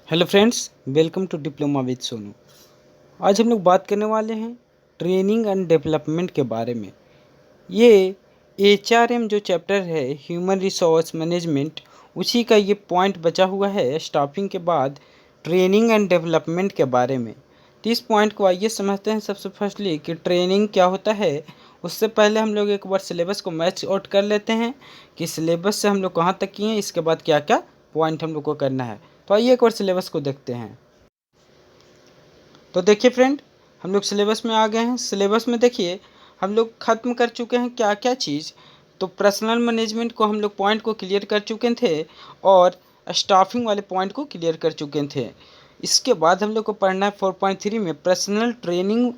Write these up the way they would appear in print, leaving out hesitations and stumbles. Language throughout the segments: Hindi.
Hello friends, welcome to diploma with Sonu. आज हम लोग बात करने वाले हैं ट्रेनिंग एंड डेवलपमेंट के बारे में। ये एचआरएम जो चैप्टर है, ह्यूमन रिसोर्स मैनेजमेंट, उसी का ये पॉइंट बचा हुआ है स्टाफिंग के बाद ट्रेनिंग एंड डेवलपमेंट के बारे में। तो इस पॉइंट को आइए समझते हैं सबसे फर्स्टली कि ट्रेनिंग क्या होता है। उससे पहले हम लोग एक बार सिलेबस को मैच आउट कर लेते हैं कि सिलेबस से हम लोग कहाँ तक किए हैं, इसके बाद क्या क्या पॉइंट हम लोग को करना है। तो आइए एक बार सिलेबस को देखते हैं। तो देखिए फ्रेंड, हम लोग सिलेबस में आ गए हैं। सिलेबस में देखिए हम लोग ख़त्म कर चुके हैं क्या क्या चीज़। तो पर्सनल मैनेजमेंट को हम लोग पॉइंट को क्लियर कर चुके थे और स्टाफिंग वाले पॉइंट को क्लियर कर चुके थे। इसके बाद हम लोग को पढ़ना है 4.3 में पर्सनल ट्रेनिंग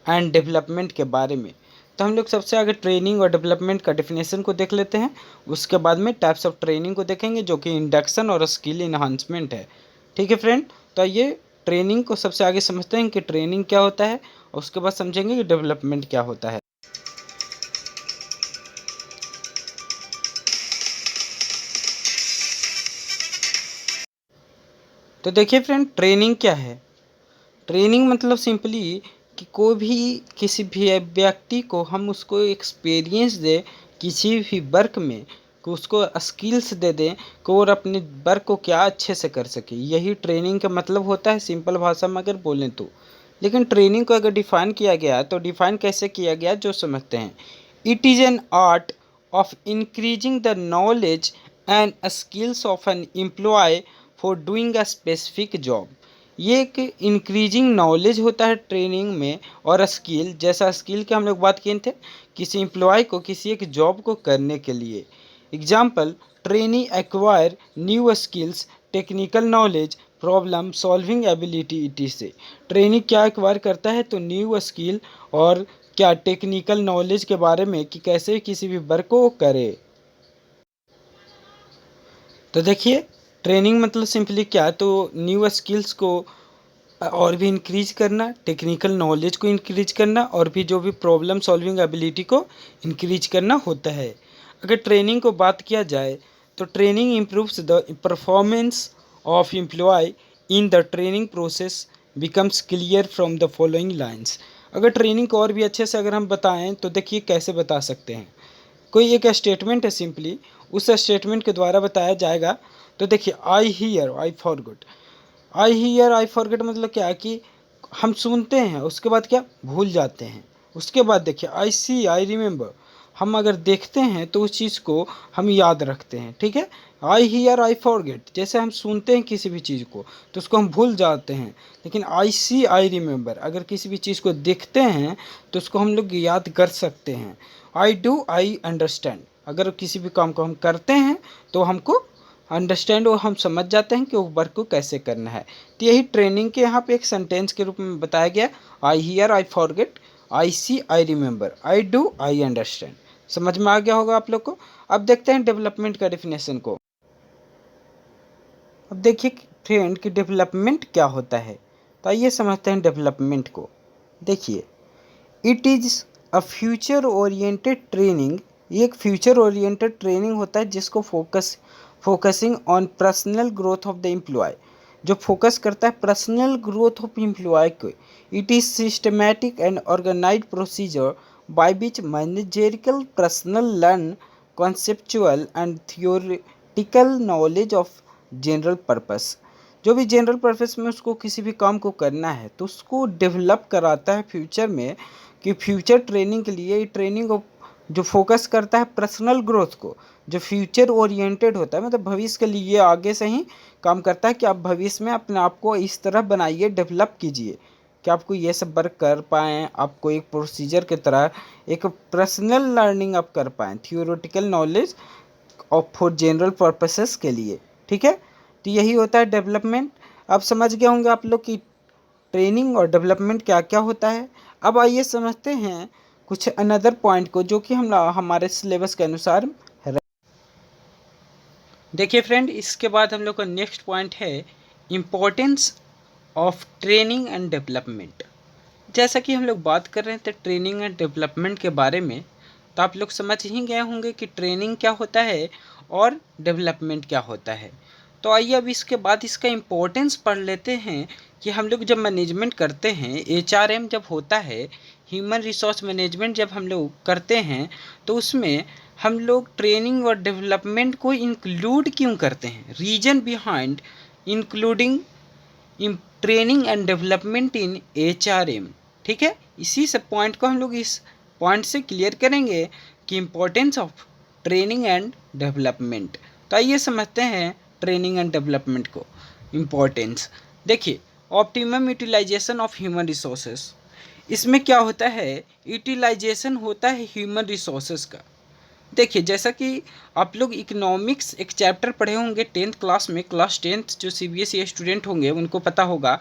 एंड डेवलपमेंट के बारे में। तो हम लोग सबसे आगे ट्रेनिंग और डेवलपमेंट का डेफिनेशन को देख लेते हैं। उसके बाद में टाइप्स ऑफ ट्रेनिंग को देखेंगे जो कि इंडक्शन और स्किल इन्हांसमेंट है। ठीक है फ्रेंड, तो ये ट्रेनिंग को सबसे आगे समझते हैं कि ट्रेनिंग क्या होता है और उसके बाद समझेंगे कि डेवलपमेंट क्या होता है। तो देखिए फ्रेंड, ट्रेनिंग क्या है। ट्रेनिंग मतलब सिंपली कि कोई भी किसी भी व्यक्ति को हम उसको एक्सपीरियंस दे किसी भी वर्क में, कि उसको स्किल्स दे दें कि और अपने वर्क को क्या अच्छे से कर सके। यही ट्रेनिंग का मतलब होता है सिंपल भाषा में अगर बोलें तो। लेकिन ट्रेनिंग को अगर डिफ़ाइन किया गया तो डिफ़ाइन कैसे किया गया जो समझते हैं। It is an art of increasing the knowledge and skills of an employee for doing a specific job. ये एक इंक्रीजिंग नॉलेज होता है ट्रेनिंग में। और स्किल, जैसा स्किल के हम लोग बात किए थे, किसी एम्प्लॉय को किसी एक जॉब को करने के लिए। Example, trainee acquire new skills, technical knowledge, problem solving ability से। ट्रेनी क्या एक्वायर करता है तो न्यू स्किल और क्या टेक्निकल नॉलेज के बारे में कि कैसे किसी भी वर्क को करे। तो देखिए, ट्रेनिंग मतलब सिंपली क्या, तो न्यू स्किल्स को और भी इंक्रीज करना, टेक्निकल नॉलेज को इंक्रीज करना और भी जो भी प्रॉब्लम सॉल्विंग एबिलिटी को इंक्रीज करना होता है। अगर ट्रेनिंग को बात किया जाए तो training improves the performance of employee in the training process becomes clear from the following lines. अगर ट्रेनिंग को और भी अच्छे से अगर हम बताएं तो देखिए कैसे बता सकते हैं। कोई एक स्टेटमेंट है, सिंपली उस स्टेटमेंट के द्वारा बताया जाएगा। तो देखिए, आई hear I forgot. I hear I forget मतलब क्या है कि हम सुनते हैं, उसके बाद क्या भूल जाते हैं। उसके बाद देखिए, आई सी आई रिमेंबर, हम अगर देखते हैं तो उस चीज़ को हम याद रखते हैं। ठीक है, आई हियर आई फॉरगेट, जैसे हम सुनते हैं किसी भी चीज़ को तो उसको हम भूल जाते हैं। लेकिन आई सी आई रिमेंबर, अगर किसी भी चीज़ को देखते हैं तो उसको हम लोग याद कर सकते हैं। आई डू आई अंडरस्टैंड, अगर किसी भी काम को हम करते हैं तो हमको अंडरस्टैंड और हम समझ जाते हैं कि वो वर्क को कैसे करना है। तो यही ट्रेनिंग के यहाँ पे एक सेंटेंस के रूप में बताया गया। I hear I forget, I see I remember, I do I understand. समझ में आ गया होगा आप लोग को। अब देखते हैं डेवलपमेंट का डेफिनेशन को। अब देखिए फ्रेंड कि डेवलपमेंट क्या होता है। तो आइए समझते हैं डेवलपमेंट को। देखिए, it is a future oriented training. ये एक फ्यूचर ओरिएंटेड ट्रेनिंग होता है जिसको focusing on personal growth of the employee, जो फोकस करता है पर्सनल ग्रोथ ऑफ एम्प्लॉय को। It is systematic and organised procedure by which managerial personal learn conceptual and theoretical knowledge of general purpose. जो भी जनरल पर्पस में उसको किसी भी काम को करना है तो उसको डेवलप कराता है फ्यूचर में। कि फ्यूचर ट्रेनिंग के लिए ट्रेनिंग को जो फोकस करता है पर्सनल ग्रोथ को, जो फ्यूचर ओरिएंटेड होता है, मतलब भविष्य के लिए आगे से ही काम करता है कि आप भविष्य में अपने आप को इस तरह बनाइए, डेवलप कीजिए कि आपको ये सब वर्क कर पाएँ, आपको एक प्रोसीजर की तरह एक पर्सनल लर्निंग आप कर पाएँ, थियोरेटिकल नॉलेज और फॉर जनरल पर्पसेस के लिए। ठीक है, तो यही होता है डेवलपमेंट। अब समझ गए होंगे आप लोग कि ट्रेनिंग और डेवलपमेंट क्या क्या होता है। अब आइए समझते हैं कुछ अनदर पॉइंट को जो कि हम हमारे सिलेबस के अनुसार है। देखिए फ्रेंड, इसके बाद हम लोग का नेक्स्ट पॉइंट है importance of training and development. जैसा कि हम लोग बात कर रहे थे ट्रेनिंग एंड डेवलपमेंट के बारे में, तो आप लोग समझ ही गए होंगे कि ट्रेनिंग क्या होता है और डेवलपमेंट क्या होता है। तो आइए अब इसके बाद इसका इम्पोर्टेंस पढ़ लेते हैं कि हम लोग जब मैनेजमेंट करते हैं, HRM जब होता है, ह्यूमन रिसोर्स मैनेजमेंट जब हम लोग करते हैं, तो उसमें हम लोग ट्रेनिंग और डेवलपमेंट को इंक्लूड क्यों करते हैं, reason behind including training and development in HRM। ठीक है, इसी सब पॉइंट को हम लोग इस पॉइंट से क्लियर करेंगे कि importance of training and development. तो आइए समझते हैं ट्रेनिंग एंड डेवलपमेंट को इम्पोर्टेंस। देखिए, optimum utilisation of human resources, इसमें क्या होता है, यूटिलाइजेशन होता है ह्यूमन रिसोर्सेस का। देखिए, जैसा कि आप लोग इकोनॉमिक्स एक चैप्टर पढ़े होंगे 10th क्लास में, क्लास 10th जो CBSE स्टूडेंट होंगे उनको पता होगा,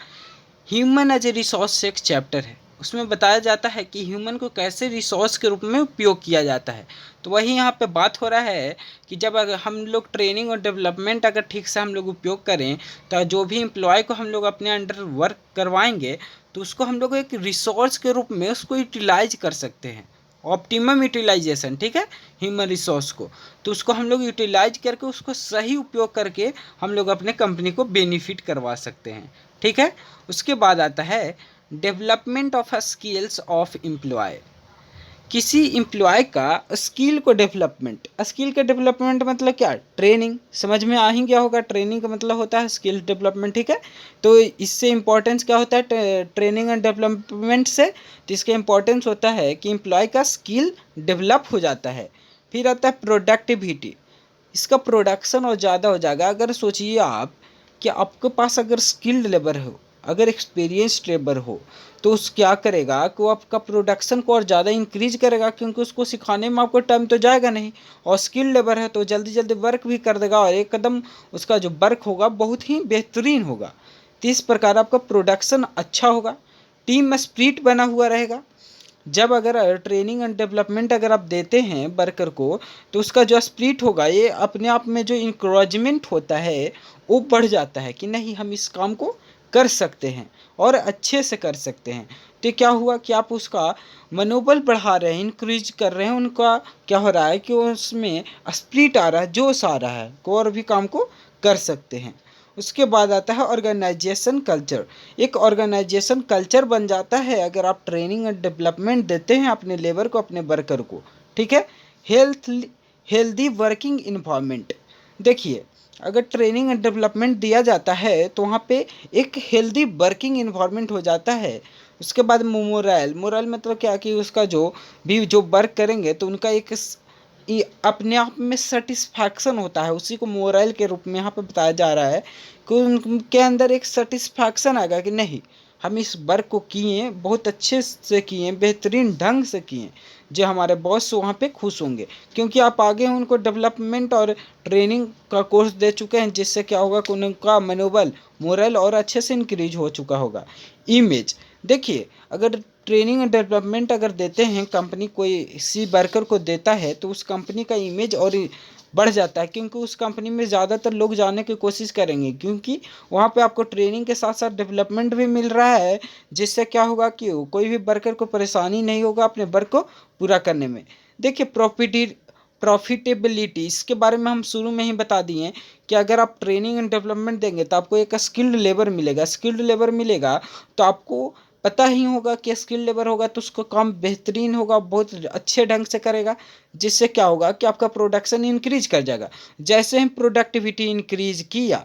ह्यूमन एज ए रिसोर्स एक चैप्टर है, उसमें बताया जाता है कि ह्यूमन को कैसे रिसोर्स के रूप में उपयोग किया जाता है। तो वही यहाँ पे बात हो रहा है कि जब अगर हम लोग ट्रेनिंग और डेवलपमेंट अगर ठीक से हम लोग उपयोग करें, तो जो भी एम्प्लॉय को हम लोग अपने अंडर वर्क करवाएंगे, तो उसको हम लोग एक रिसोर्स के रूप में उसको यूटिलाइज कर सकते हैं। ऑप्टिमम यूटिलाइजेशन, ठीक है, ह्यूमन रिसोर्स को, तो उसको हम लोग यूटिलाइज करके उसको सही उपयोग करके हम लोग अपने कंपनी को बेनिफिट करवा सकते हैं। ठीक है, उसके बाद आता है development of skills of employee. किसी एम्प्लॉय का स्किल को डेवलपमेंट, स्किल का डेवलपमेंट मतलब क्या, ट्रेनिंग, समझ में आ ही गया होगा, ट्रेनिंग का मतलब होता है स्किल डेवलपमेंट। ठीक है, तो इससे इम्पोर्टेंस क्या होता है ट्रेनिंग एंड डेवलपमेंट से, तो इसका इम्पोर्टेंस होता है कि एम्प्लॉय का स्किल डेवलप हो जाता है। फिर आता है प्रोडक्टिविटी, इसका प्रोडक्शन और ज़्यादा हो जाएगा। अगर सोचिए आप कि आपके पास अगर स्किल्ड लेबर हो, अगर एक्सपीरियंस्ड लेबर हो, तो उस क्या करेगा कि वो आपका प्रोडक्शन को और ज़्यादा इंक्रीज करेगा, क्योंकि उसको सिखाने में आपको टाइम तो जाएगा नहीं, और स्किल्ड लेबर है तो जल्दी जल्दी वर्क भी कर देगा, और एकदम उसका जो वर्क होगा बहुत ही बेहतरीन होगा। तो इस प्रकार आपका प्रोडक्शन अच्छा होगा, टीम में स्पिरिट बना हुआ रहेगा। जब अगर ट्रेनिंग एंड डेवलपमेंट अगर आप देते हैं वर्कर को, तो उसका जो स्पिरिट होगा, ये अपने आप में जो इंकरेजमेंट होता है वो बढ़ जाता है कि नहीं, हम इस काम को कर सकते हैं और अच्छे से कर सकते हैं। तो क्या हुआ कि आप उसका मनोबल बढ़ा रहे हैं, इंक्रीज कर रहे हैं, उनका क्या हो रहा है कि उसमें स्पिरिट आ रहा है, जोश आ रहा है को और भी काम को कर सकते हैं। उसके बाद आता है ऑर्गेनाइजेशन कल्चर। एक ऑर्गेनाइजेशन कल्चर बन जाता है अगर आप ट्रेनिंग एंड डेवलपमेंट देते हैं अपने लेबर को, अपने वर्कर को। ठीक है, हेल्दी वर्किंग इन्वायरमेंट। देखिए, अगर ट्रेनिंग एंड डेवलपमेंट दिया जाता है तो वहाँ पे एक हेल्दी वर्किंग इन्वायरमेंट हो जाता है। उसके बाद मोरल मतलब क्या कि उसका जो वर्क करेंगे तो उनका एक अपने आप में सेटिस्फैक्शन होता है, उसी को मोरल के रूप में यहाँ पे बताया जा रहा है कि उनके अंदर एक सेटिस्फैक्शन आएगा कि नहीं, हम इस वर्क को किए, बहुत अच्छे से किए, बेहतरीन ढंग से किए, जो हमारे बॉस वहाँ पे खुश होंगे, क्योंकि आप आगे उनको डेवलपमेंट और ट्रेनिंग का कोर्स दे चुके हैं, जिससे क्या होगा कि उनका मनोबल, मोरल और अच्छे से इंक्रीज हो चुका होगा। इमेज, देखिए, अगर ट्रेनिंग एंड डेवलपमेंट अगर देते हैं, कंपनी कोई इसी वर्कर को देता है, तो उस कंपनी का इमेज और बढ़ जाता है, क्योंकि उस कंपनी में ज़्यादातर लोग जाने की कोशिश करेंगे, क्योंकि वहाँ पे आपको ट्रेनिंग के साथ साथ डेवलपमेंट भी मिल रहा है, जिससे क्या होगा कि कोई भी वर्कर को परेशानी नहीं होगा अपने वर्क को पूरा करने में। देखिए, प्रॉफिटेबिलिटी, इसके बारे में हम शुरू में ही बता दिए कि अगर आप ट्रेनिंग एंड डेवलपमेंट देंगे तो आपको एक स्किल्ड लेबर मिलेगा, स्किल्ड लेबर मिलेगा तो आपको पता ही होगा कि स्किल लेबर होगा तो उसको काम बेहतरीन होगा, बहुत अच्छे ढंग से करेगा, जिससे क्या होगा कि आपका प्रोडक्शन इंक्रीज कर जाएगा। जैसे ही प्रोडक्टिविटी इंक्रीज किया,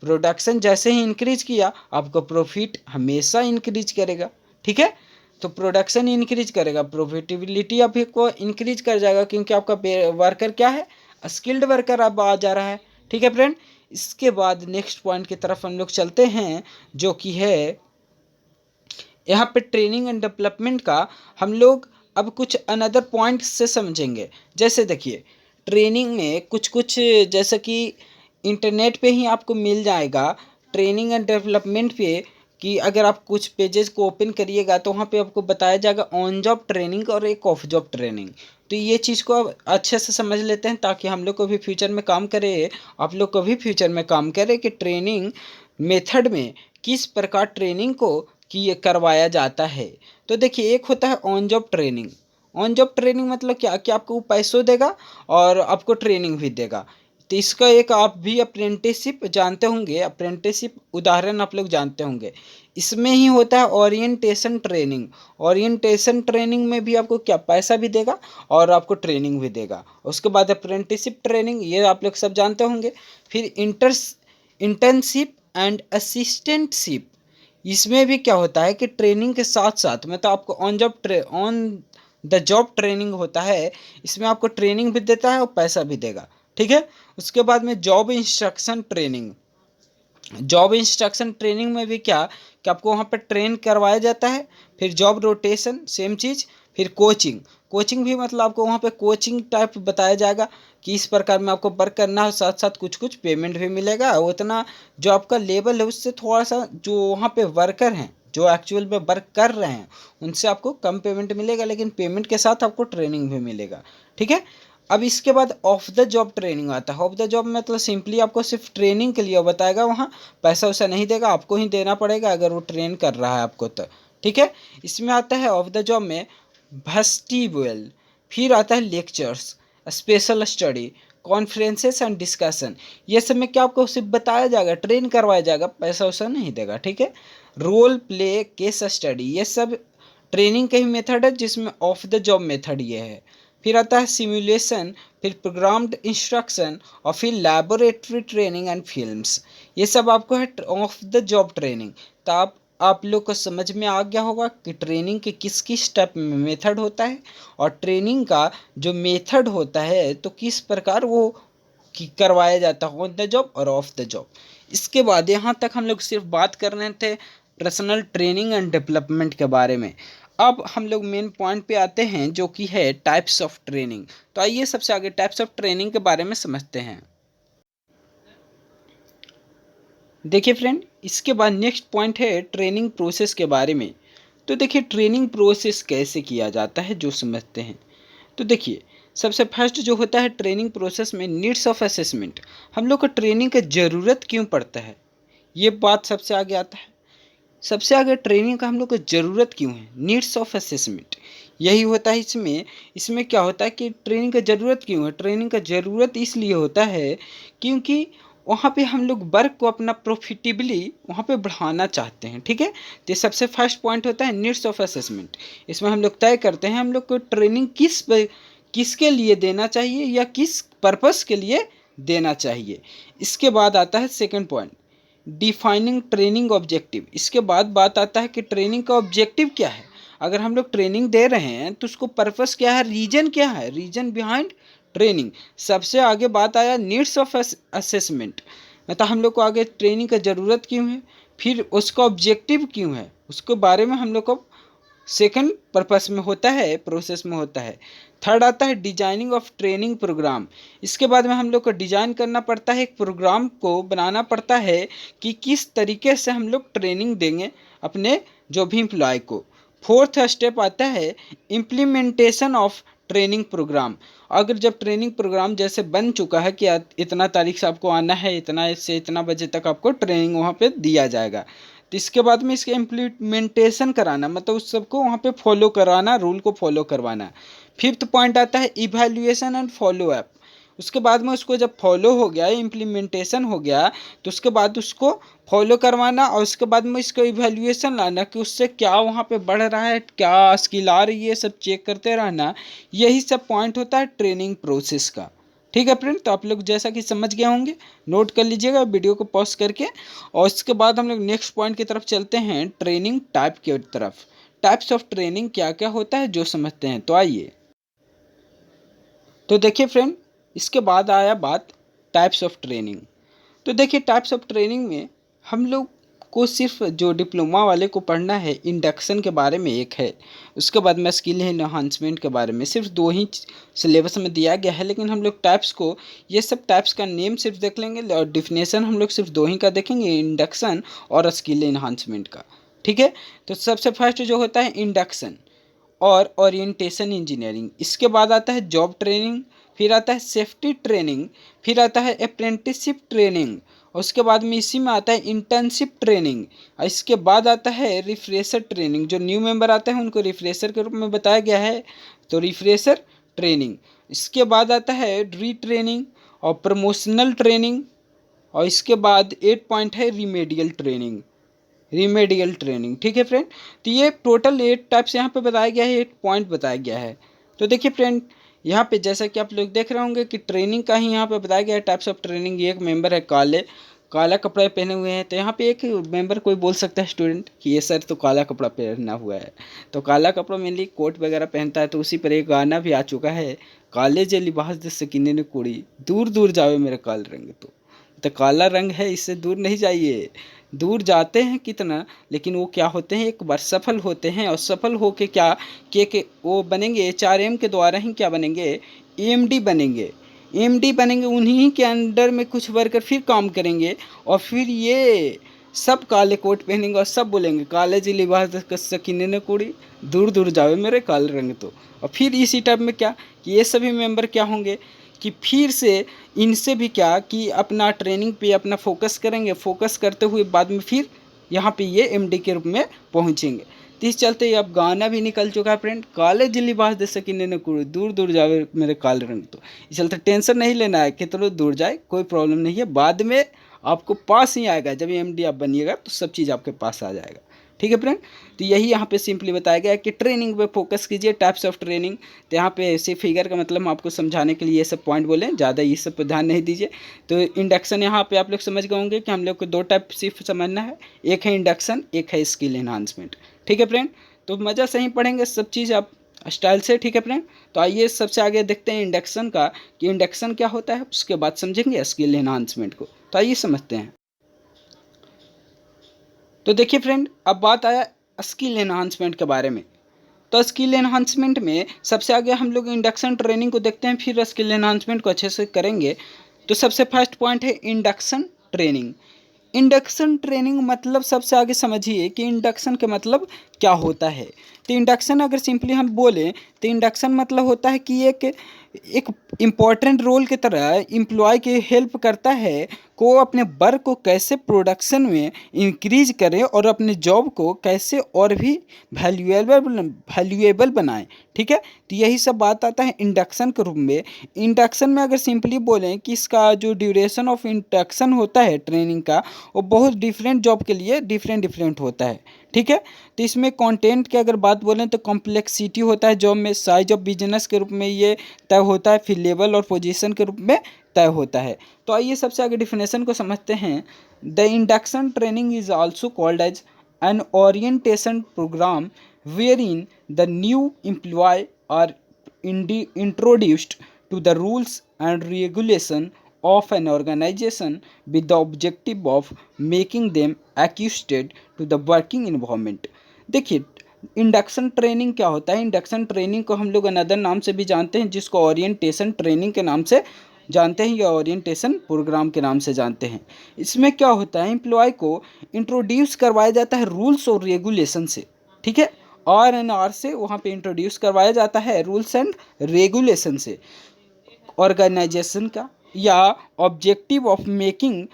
प्रोडक्शन जैसे ही इंक्रीज किया, आपका प्रॉफिट हमेशा इंक्रीज करेगा। ठीक है, तो प्रोडक्शन इंक्रीज करेगा, प्रॉफिटेबिलिटी आपको इंक्रीज कर जाएगा, क्योंकि आपका वर्कर क्या है, स्किल्ड वर्कर अब आ जा रहा है। ठीक है फ्रेंड, इसके बाद नेक्स्ट पॉइंट की तरफ हम लोग चलते हैं, जो कि है यहाँ पे ट्रेनिंग एंड डेवलपमेंट का हम लोग अब कुछ अनदर पॉइंट से समझेंगे। जैसे देखिए, ट्रेनिंग में कुछ कुछ जैसे कि इंटरनेट पे ही आपको मिल जाएगा ट्रेनिंग एंड डेवलपमेंट पे, कि अगर आप कुछ पेजेस को ओपन करिएगा तो वहाँ पे आपको बताया जाएगा ऑन जॉब ट्रेनिंग और एक ऑफ जॉब ट्रेनिंग। तो ये चीज़ को अब अच्छे से समझ लेते हैं, ताकि हम लोग को भी फ्यूचर में काम करे, आप लोग को भी फ्यूचर में काम करे कि ट्रेनिंग मेथड में किस प्रकार ट्रेनिंग को कि ये करवाया जाता है। तो देखिए, एक होता है on job training. On job training मतलब क्या कि आपको पैसों देगा और आपको ट्रेनिंग भी देगा। तो इसका एक आप भी अप्रेंटिसशिप जानते होंगे, अप्रेंटिसशिप उदाहरण आप लोग जानते होंगे। इसमें ही होता है ओरिएंटेशन ट्रेनिंग। ओरिएंटेशन ट्रेनिंग में भी आपको क्या पैसा भी देगा और आपको ट्रेनिंग भी देगा। उसके बाद अप्रेंटिसशिप ट्रेनिंग, ये आप लोग सब जानते होंगे। फिर इंटर्नशिप एंड असिस्टेंटशिप, इसमें भी क्या होता है कि ट्रेनिंग के साथ साथ मतलब आपको ऑन द जॉब ट्रेनिंग होता है। इसमें आपको ट्रेनिंग भी देता है और पैसा भी देगा, ठीक है। उसके बाद में job instruction training. Job instruction training में भी क्या कि आपको वहाँ पे ट्रेन करवाया जाता है। फिर जॉब रोटेशन सेम चीज़। फिर कोचिंग, कोचिंग भी मतलब आपको वहाँ पे कोचिंग टाइप बताया जाएगा कि इस प्रकार में आपको वर्क करना है, साथ साथ कुछ कुछ पेमेंट भी मिलेगा। उतना जो आपका लेवल है उससे थोड़ा सा, जो वहाँ पे वर्कर हैं जो एक्चुअल में वर्क कर रहे हैं उनसे आपको कम पेमेंट मिलेगा, लेकिन पेमेंट के साथ आपको ट्रेनिंग भी मिलेगा, ठीक है। अब इसके बाद ऑफ द जॉब ट्रेनिंग आता है। ऑफ द जॉब मतलब सिंपली आपको सिर्फ ट्रेनिंग के लिए बताएगा, वहाँ पैसा वैसा नहीं देगा, आपको ही देना पड़ेगा अगर वो ट्रेन कर रहा है आपको तो, ठीक है। इसमें आता है ऑफ द जॉब में वेस्टिबुअल, फिर आता है lectures, special study, conferences and discussion. ये सब में क्या आपको सिर्फ बताया जाएगा, ट्रेन करवाया जाएगा, पैसा वैसा नहीं देगा, ठीक है। रोल प्ले, केस स्टडी, ये सब ट्रेनिंग के ही मेथड है जिसमें ऑफ द जॉब मेथड ये है। फिर आता है सिमुलेशन, फिर प्रोग्राम्ड इंस्ट्रक्शन और फिर लैबोरेटरी ट्रेनिंग एंड फिल्म्स। ये सब आपको है ऑफ द जॉब ट्रेनिंग। तो आप लोग को समझ में आ गया होगा कि ट्रेनिंग के किस किस स्टेप में मेथड होता है और ट्रेनिंग का जो मेथड होता है तो किस प्रकार वो करवाया जाता है ऑन द जॉब और ऑफ द जॉब। इसके बाद यहाँ तक हम लोग सिर्फ बात कर रहे थे पर्सनल ट्रेनिंग एंड डेवलपमेंट के बारे में। अब हम लोग मेन पॉइंट पे आते हैं जो कि है टाइप्स ऑफ ट्रेनिंग। तो आइए सबसे आगे टाइप्स ऑफ ट्रेनिंग के बारे में समझते हैं। देखिए फ्रेंड, इसके बाद नेक्स्ट पॉइंट है ट्रेनिंग प्रोसेस के बारे में। तो देखिए ट्रेनिंग प्रोसेस कैसे किया जाता है जो समझते हैं। तो देखिए सबसे फर्स्ट जो होता है ट्रेनिंग प्रोसेस में नीड्स ऑफ असेसमेंट। हम लोग को ट्रेनिंग का ज़रूरत क्यों पड़ता है, ये बात सबसे आगे आता है। सबसे आगे ट्रेनिंग का हम लोग को ज़रूरत क्यों है, नीड्स ऑफ असेसमेंट, यही होता है इसमें। इसमें क्या होता है कि ट्रेनिंग का ज़रूरत क्यों है, ट्रेनिंग का ज़रूरत इसलिए होता है क्योंकि वहाँ पे हम लोग वर्क को अपना प्रॉफिटेबली वहाँ पे बढ़ाना चाहते हैं, ठीक है। तो सबसे फर्स्ट पॉइंट होता है नीड्स ऑफ असेसमेंट। इसमें हम लोग तय करते हैं हम लोग को ट्रेनिंग किसके लिए देना चाहिए या किस पर्पस के लिए देना चाहिए। इसके बाद आता है second point defining training objective. इसके बाद बात आता है कि ट्रेनिंग का ऑब्जेक्टिव क्या है। अगर हम लोग ट्रेनिंग दे रहे हैं तो उसको पर्पस क्या है, रीजन क्या है, रीजन बिहाइंड ट्रेनिंग। सबसे आगे बात आया नीड्स ऑफ असेसमेंट, मतलब हम लोग को आगे ट्रेनिंग का ज़रूरत क्यों है, फिर उसका ऑब्जेक्टिव क्यों है, उसके बारे में हम लोग को सेकंड पर्पस में होता है, प्रोसेस में होता है। थर्ड आता है डिजाइनिंग ऑफ ट्रेनिंग प्रोग्राम। इसके बाद में हम लोग को डिजाइन करना पड़ता है, एक प्रोग्राम को बनाना पड़ता है कि किस तरीके से हम लोग ट्रेनिंग देंगे अपने जो भी एम्प्लॉय को। फोर्थ स्टेप आता है इम्प्लीमेंटेशन ऑफ ट्रेनिंग प्रोग्राम। अगर जब ट्रेनिंग प्रोग्राम जैसे बन चुका है कि इतना तारीख से आपको आना है, इतना से इतना बजे तक आपको ट्रेनिंग वहाँ पे दिया जाएगा, तो इसके बाद में इसके इम्प्लीमेंटेशन कराना, मतलब उस सबको वहाँ पे फॉलो कराना, रूल को फॉलो करवाना। फिफ्थ पॉइंट आता है इवैल्यूएशन एंड फॉलो अप। उसके बाद में उसको जब फॉलो हो गया, इम्प्लीमेंटेशन हो गया, तो उसके बाद उसको फॉलो करवाना और उसके बाद में इसको इवैल्यूएशन लाना कि उससे क्या वहाँ पे बढ़ रहा है, क्या स्किल आ रही है, सब चेक करते रहना। यही सब पॉइंट होता है ट्रेनिंग प्रोसेस का, ठीक है फ्रेंड। तो आप लोग जैसा कि समझ गए होंगे, नोट कर लीजिएगा वीडियो को पॉज करके। और इसके बाद हम लोग नेक्स्ट पॉइंट की तरफ चलते हैं, ट्रेनिंग टाइप की तरफ। टाइप्स ऑफ ट्रेनिंग क्या क्या होता है जो समझते हैं। तो आइए, तो देखिए फ्रेंड, इसके बाद आया बात टाइप्स ऑफ ट्रेनिंग। तो देखिए टाइप्स ऑफ ट्रेनिंग में हम लोग को सिर्फ जो डिप्लोमा वाले को पढ़ना है इंडक्शन के बारे में एक है, उसके बाद में स्किल एनहांसमेंट के बारे में, सिर्फ दो ही सिलेबस में दिया गया है। लेकिन हम लोग टाइप्स को, ये सब टाइप्स का नेम सिर्फ देख लेंगे और डिफिनेशन हम लोग सिर्फ दो ही का देखेंगे, इंडक्शन और स्किल एनहांसमेंट का, ठीक है। तो सबसे फर्स्ट जो होता है इंडक्शन और ओरिएंटेशन इंजीनियरिंग। इसके बाद आता है जॉब ट्रेनिंग, फिर आता है सेफ्टी ट्रेनिंग, फिर आता है अप्रेंटिसशिप ट्रेनिंग, और उसके बाद में इसी में आता है इंटर्नशिप ट्रेनिंग, और इसके बाद आता है रिफ्रेशर ट्रेनिंग। जो न्यू मेंबर आते हैं उनको रिफ्रेशर के रूप में बताया गया है, तो रिफ्रेशर ट्रेनिंग। इसके बाद आता है री ट्रेनिंग, और प्रमोशनल ट्रेनिंग, और इसके बाद 8 पॉइंट है रिमेडियल ट्रेनिंग। रिमेडियल ट्रेनिंग, ठीक है फ्रेंड। तो ये टोटल 8 टाइप्स यहाँ पे बताया गया है, 8 पॉइंट बताया गया है। तो देखिए फ्रेंड, यहाँ पे जैसा कि आप लोग देख रहे होंगे कि ट्रेनिंग का ही यहाँ पे बताया गया है टाइप्स ऑफ ट्रेनिंग। एक मेंबर है काला कपड़ा पहने हुए हैं, तो यहाँ पे एक मेंबर कोई बोल सकता है स्टूडेंट कि ये सर तो काला कपड़ा पहना हुआ है। तो काला कपड़ा मेनली कोट वगैरह पहनता है, तो उसी पर एक गाना भी आ चुका है, काले जे लिबास दे सकीने ने कुड़ी, दूर दूर जावे मेरे काले रंग। तो काला रंग है, इससे दूर नहीं जाइए। दूर जाते हैं कितना, लेकिन वो क्या होते हैं, एक बार सफल होते हैं, और सफल होके क्या के वो बनेंगे HRM के द्वारा ही क्या बनेंगे, EMD बनेंगे। EMD बनेंगे, उन्हीं के अंडर में कुछ वर्कर फिर काम करेंगे, और फिर ये सब काले कोट पहनेंगे और सब बोलेंगे काले जी लिबास सकीने ने कुड़ी, दूर दूर जावे मेरे काले रंग। तो और फिर इसी टाइप में क्या कि ये सभी मेंबर क्या होंगे कि फिर से इनसे भी क्या कि अपना ट्रेनिंग पे अपना फोकस करेंगे, फोकस करते हुए बाद में फिर यहाँ पे ये MD के रूप में पहुँचेंगे। तो इस चलते अब गाना भी निकल चुका है फ्रेंड, काले जिली बास दे सकीने न कुड़ी, दूर दूर जावे मेरे काले रंग। तो इस चलते टेंशन नहीं लेना है, कितना दूर जाए कोई प्रॉब्लम नहीं है, बाद में आपको पास ही आएगा। जब MD आप बनिएगा तो सब चीज़ आपके पास आ जाएगा, ठीक है फ्रेंड। तो यही यहाँ पे सिंपली बताया गया है कि ट्रेनिंग पे फोकस कीजिए, टाइप्स ऑफ ट्रेनिंग। तो यहाँ पे ऐसे फिगर का मतलब हम आपको समझाने के लिए ये सब पॉइंट बोले, ज़्यादा ये सब पे ध्यान नहीं दीजिए। तो इंडक्शन यहाँ पे आप लोग समझ गए होंगे कि हम लोग को 2 टाइप सिर्फ समझना है, एक है इंडक्शन, एक है स्किल एनहांसमेंट, ठीक है फ्रेंड। तो मज़ा से ही पढ़ेंगे सब चीज़ आप स्टाइल से, ठीक है फ्रेंड। तो आइए सबसे आगे देखते हैं इंडक्शन का कि इंडक्शन क्या होता है, उसके बाद समझेंगे स्किल एनहांसमेंट को। तो आइए समझते हैं। तो देखिए फ्रेंड, अब बात आया स्किल एनहांसमेंट के बारे में। तो स्किल एनहांसमेंट में सबसे आगे हम लोग इंडक्शन ट्रेनिंग को देखते हैं, फिर स्किल एनहांसमेंट को अच्छे से करेंगे। तो सबसे फर्स्ट पॉइंट है इंडक्शन ट्रेनिंग। इंडक्शन ट्रेनिंग मतलब सबसे आगे समझिए कि इंडक्शन के मतलब क्या होता है। तो इंडक्शन अगर सिंपली हम बोलें तो इंडक्शन मतलब होता है कि एक इम्पॉर्टेंट रोल की तरह एम्प्लॉय की हेल्प करता है को अपने वर्क को कैसे प्रोडक्शन में इंक्रीज करें और अपने जॉब को कैसे और भी वैल्यूएबल बनाएं, ठीक है। तो यही सब बात आता है इंडक्शन के रूप में। इंडक्शन में अगर सिंपली बोलें कि इसका जो ड्यूरेशन ऑफ इंडक्शन होता है ट्रेनिंग का, वो बहुत डिफरेंट जॉब के लिए डिफरेंट होता है, ठीक है। तो इसमें कंटेंट की अगर बात बोलें तो कॉम्प्लेक्सिटी होता है जॉब में, साइज ऑफ बिजनेस के रूप में ये तय होता है, फिर लेवल और पोजीशन के रूप में तय होता है। तो आइए सबसे आगे डिफिनेशन को समझते हैं। The induction training is also called as an orientation programme where in the new employee are introduced to the rules and regulation of an organization with the objective of making them accustomed to the working environment। देखिए इंडक्शन ट्रेनिंग क्या होता है। इंडक्शन ट्रेनिंग को हम लोग अनदर नाम से भी जानते हैं, जिसको ओरिएंटेशन ट्रेनिंग के नाम से जानते हैं या ओरिएंटेशन प्रोग्राम के नाम से जानते हैं। इसमें क्या होता है, एम्प्लॉय को इंट्रोड्यूस करवाया जाता है रूल्स और रेगुलेशन से, ठीक है। RNR से वहाँ पे इंट्रोड्यूस करवाया जाता है रूल्स एंड रेगुलेशन से ऑर्गेनाइजेशन का, या ऑब्जेक्टिव ऑफ मेकिंग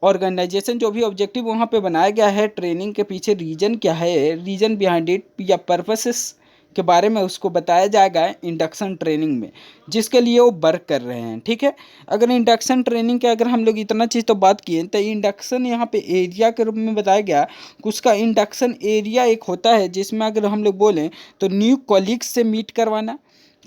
ऑर्गेनाइजेशन, जो भी ऑब्जेक्टिव वहाँ पे बनाया गया है ट्रेनिंग के पीछे रीजन क्या है, रीजन बिहाइंड इट या पर्पसेस के बारे में उसको बताया जाएगा इंडक्शन ट्रेनिंग में, जिसके लिए वो वर्क कर रहे हैं, ठीक है। अगर इंडक्शन ट्रेनिंग के अगर हम लोग इतना चीज़ तो बात किए, तो इंडक्शन यहाँ पे एरिया के रूप में बताया गया। उसका इंडक्शन एरिया एक होता है जिसमें अगर हम लोग बोलें तो न्यू कॉलीग्स से मीट करवाना,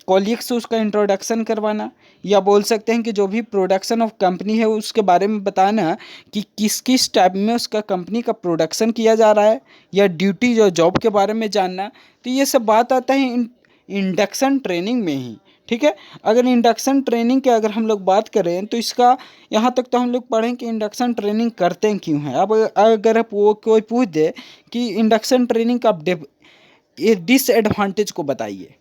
कॉलीग से उसका इंट्रोडक्शन करवाना, या बोल सकते हैं कि जो भी प्रोडक्शन ऑफ कंपनी है उसके बारे में बताना कि किस किस टाइप में उसका कंपनी का प्रोडक्शन किया जा रहा है, या ड्यूटी जो जॉब के बारे में जानना। तो ये सब बात आता है इंडक्शन ट्रेनिंग में ही, ठीक है। अगर इंडक्शन ट्रेनिंग की अगर हम लोग बात करें तो इसका यहाँ तक तो हम लोग पढ़ें कि इंडक्शन ट्रेनिंग करते हैं क्यों है। अब अगर आप वो कोई पूछ दे कि इंडक्शन ट्रेनिंग का ये डिसएडवांटेज को बताइए,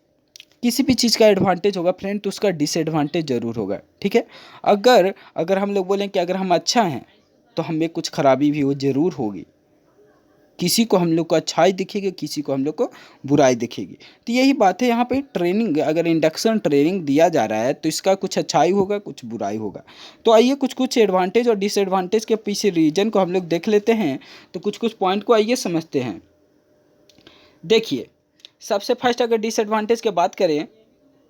किसी भी चीज़ का एडवांटेज होगा फ्रेंड तो उसका डिसएडवांटेज ज़रूर होगा, ठीक है। अगर हम लोग बोलें कि अगर हम अच्छा हैं तो हमें कुछ खराबी भी वो ज़रूर होगी, किसी को हम लोग को अच्छाई दिखेगी, किसी को हम लोग को बुराई दिखेगी। तो यही बात है यहाँ पे ट्रेनिंग, अगर इंडक्शन ट्रेनिंग दिया जा रहा है तो इसका कुछ अच्छाई होगा, कुछ बुराई होगा। तो आइए कुछ कुछ एडवांटेज और डिसएडवांटेज के पीछे रीजन को हम लोग देख लेते हैं। तो कुछ कुछ पॉइंट को आइए समझते हैं। देखिए सबसे फर्स्ट अगर डिसएडवांटेज की बात करें,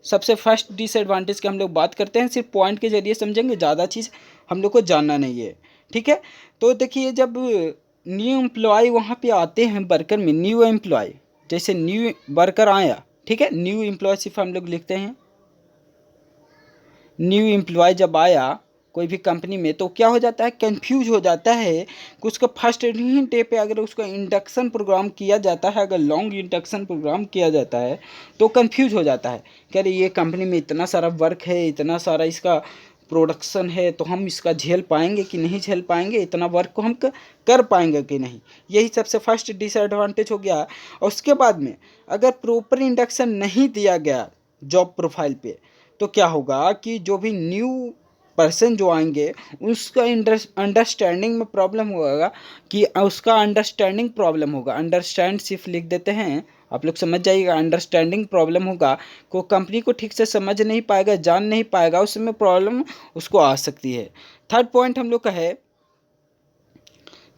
सबसे फर्स्ट डिसएडवांटेज की हम लोग बात करते हैं, सिर्फ पॉइंट के जरिए समझेंगे, ज़्यादा चीज़ हम लोग को जानना नहीं है, ठीक है। तो देखिए जब न्यू एम्प्लॉय वहाँ पे आते हैं वर्कर में, न्यू एम्प्लॉय, जैसे न्यू वर्कर आया, ठीक है, न्यू एम्प्लॉय सिर्फ हम लोग लिखते हैं, न्यू एम्प्लॉय जब आया कोई भी कंपनी में, तो क्या हो जाता है, कंफ्यूज हो जाता है कि उसका फर्स्ट ही डे पे अगर उसका इंडक्शन प्रोग्राम किया जाता है, अगर लॉन्ग इंडक्शन प्रोग्राम किया जाता है तो कंफ्यूज हो जाता है कि अरे ये कंपनी में इतना सारा वर्क है, इतना सारा इसका प्रोडक्शन है, तो हम इसका झेल पाएंगे कि नहीं झेल पाएंगे, इतना वर्क को हम कर पाएंगे कि नहीं। यही सबसे फर्स्ट डिसएडवांटेज हो गया। और उसके बाद में अगर प्रॉपर इंडक्शन नहीं दिया गया जॉब प्रोफाइल पे, तो क्या होगा कि जो भी न्यू पर्सन जो आएंगे उसका अंडरस्टैंडिंग में प्रॉब्लम होगा, कि उसका अंडरस्टैंडिंग प्रॉब्लम होगा, अंडरस्टैंड सिर्फ लिख देते हैं, आप लोग समझ जाइएगा, अंडरस्टैंडिंग प्रॉब्लम होगा, को कंपनी को ठीक से समझ नहीं पाएगा, जान नहीं पाएगा, उसमें प्रॉब्लम उसको आ सकती है। थर्ड पॉइंट हम लोग का है,